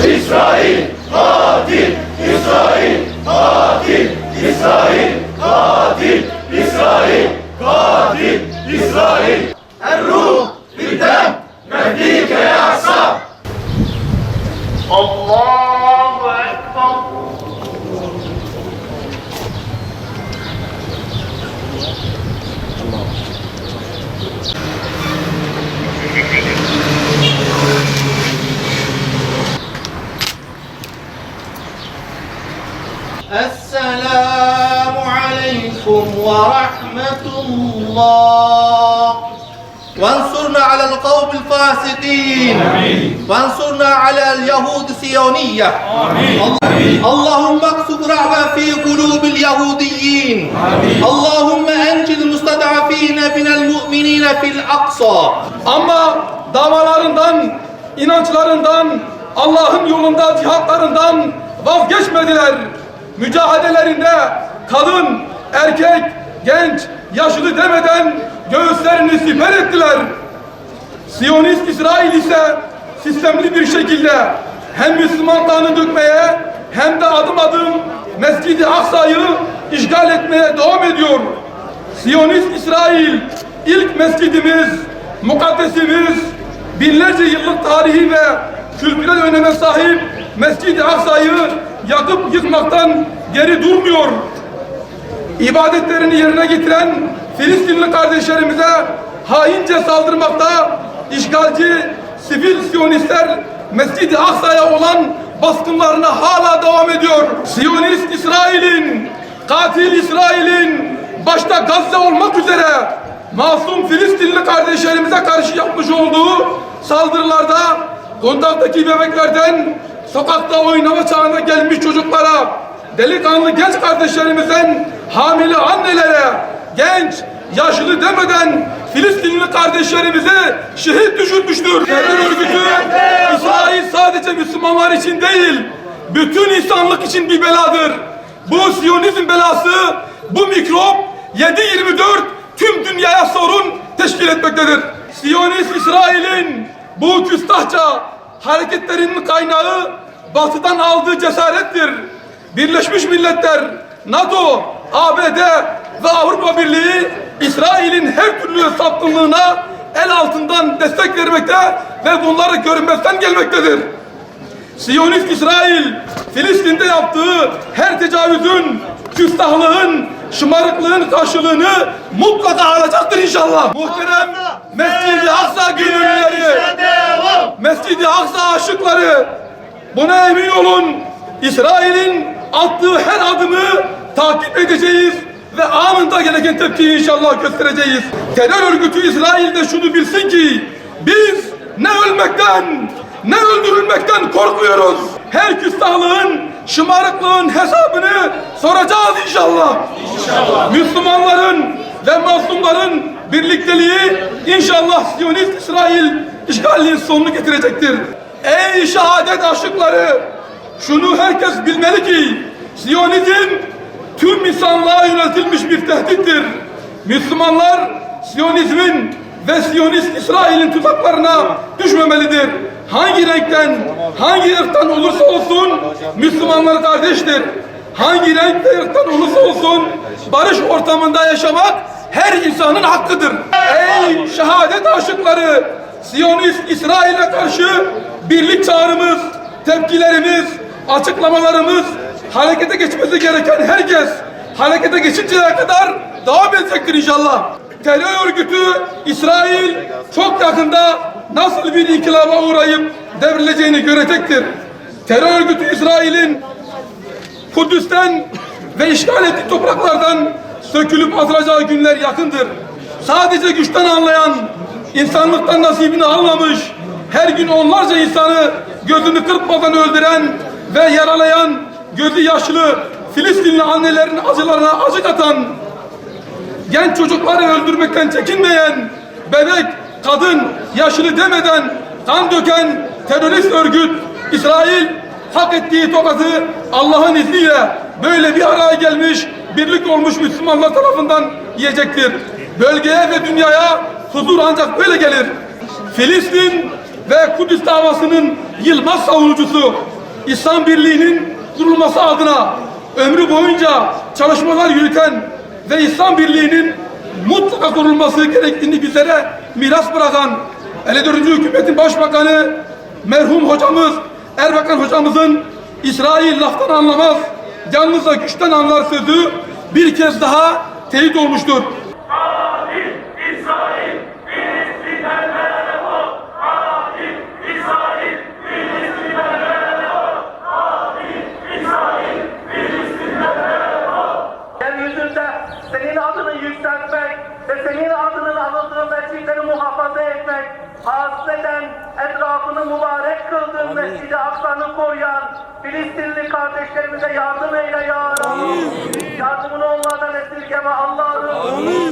İsrail katil, İsrail katil, İsrail katil, İsrail katil, İsrail. Er-ruh fid-dem, Mehdike ya Aksa. Allahu Ekber. السلام عليكم ورحمة الله وانصرنا على القوم الفاسقين وانصرنا على اليهود الصهيونية اللهم اكسب رعب في قلوب اليهوديين اللهم أنجِ المستضعفين من المؤمنين في الأقصى. Ama davalarından, inançlarından, Allah'ın yolunda cihatlarından vazgeçmediler. Mücadelelerinde kadın, erkek, genç, yaşlı demeden göğüslerini siper ettiler. Siyonist İsrail ise sistemli bir şekilde hem Müslüman kanı dökmeye hem de adım adım Mescid-i Aksa'yı işgal etmeye devam ediyor. Siyonist İsrail ilk mescidimiz, mukaddesimiz, binlerce yıllık tarihi ve kültürel öneme sahip Mescid-i Aksa'yı yakıp yıkmaktan geri durmuyor. İbadetlerini yerine getiren Filistinli kardeşlerimize haince saldırmakta, işgalci sivil Siyonistler Mescid-i Aksa'ya olan baskınlarına hala devam ediyor. Siyonist İsrail'in, katil İsrail'in başta Gazze olmak üzere masum Filistinli kardeşlerimize karşı yapmış olduğu saldırılarda kontaktaki bebeklerden sokakta oynama çağına gelmiş çocuklara, delikanlı genç kardeşlerimizden hamile annelere, genç, yaşlı demeden Filistinli kardeşlerimizi şehit düşürmüştür. Terör örgütü İsrail sadece Müslümanlar için değil, bütün insanlık için bir beladır. Bu Siyonizm belası, bu mikrop 7/24 tüm dünyaya sorun teşkil etmektedir. Siyonist İsrail'in bu küstahça hareketlerinin kaynağı Batı'dan aldığı cesarettir. Birleşmiş Milletler, NATO, ABD ve Avrupa Birliği İsrail'in her türlü sapkınlığına el altından destek vermekte ve bunları görünmezden gelmektedir. Siyonist İsrail, Filistin'de yaptığı her tecavüzün, küstahlığın, şımarıklığın karşılığını mutlaka alacaktır inşallah. Muhterem Mescid-i Aksa gönüllüleri, Mescid-i Aksa aşıkları, buna emin olun, İsrail'in attığı her adımı takip edeceğiz ve anında gereken tepkiyi inşallah göstereceğiz. Terör örgütü İsrail de şunu bilsin ki biz ne ölmekten ne öldürülmekten korkmuyoruz. Her küstahlığın, şımarıklığın hesabını soracağız inşallah. İnşallah. Müslümanların ve mazlumların birlikteliği inşallah Siyonist İsrail işgalinin sonunu getirecektir. Ey şehadet aşıkları! Şunu herkes bilmeli ki Siyonizm tüm insanlığa yöneltilmiş bir tehdittir. Müslümanlar Siyonizmin ve Siyonist İsrail'in tuzaklarına düşmemelidir. Hangi renkten, hangi ırktan olursa olsun Müslümanlar kardeştir. Hangi renk ve ırktan olursa olsun barış ortamında yaşamak her insanın hakkıdır. Ey şehadet aşıkları! Siyonist İsrail'e karşı birlik çağrımız, tepkilerimiz, açıklamalarımız, harekete geçmesi gereken herkes harekete geçinceye kadar devam edecektir inşallah. Terör örgütü İsrail çok yakında nasıl bir inkılaba uğrayıp devrileceğini görecektir. Terör örgütü İsrail'in Kudüs'ten ve işgal ettiği topraklardan sökülüp atılacağı günler yakındır. Sadece güçten anlayan, insanlıktan nasibini almamış, her gün onlarca insanı gözünü kırpmadan öldüren ve yaralayan, gözü yaşlı Filistinli annelerin acılarına acı katan, genç çocukları öldürmekten çekinmeyen, bebek, kadın, yaşlı demeden kan döken terörist örgüt İsrail hak ettiği tokadı Allah'ın izniyle böyle bir araya gelmiş, birlik olmuş Müslümanlar tarafından yiyecektir. Bölgeye ve dünyaya huzur ancak böyle gelir. Filistin ve Kudüs davasının yılmaz savunucusu, İslam Birliği'nin kurulması adına ömrü boyunca çalışmalar yürüten ve İslam Birliği'nin mutlaka kurulması gerektiğini bizlere miras bırakan 54. Hükümetin Başbakanı merhum hocamız Erbakan hocamızın İsrail laftan anlamaz, yalnızca güçten anlar sözü bir kez daha teyit olmuştur. Adil İsrail, Filistin'den defol. Adil İsrail, Filistin'den defol. Adil İsrail, Filistin'den defol. Yeryüzünde senin adını yükseltmek ve senin adının anıldığı mescidleri muhafaza etmek, hasreten etrafını mübarek kıldığın Mescid-i Aksa'nı koruyan Filistinli kardeşlerimize yardım eyle ya Rabbi. Yardımını onlardan esirgeme Allah'ım.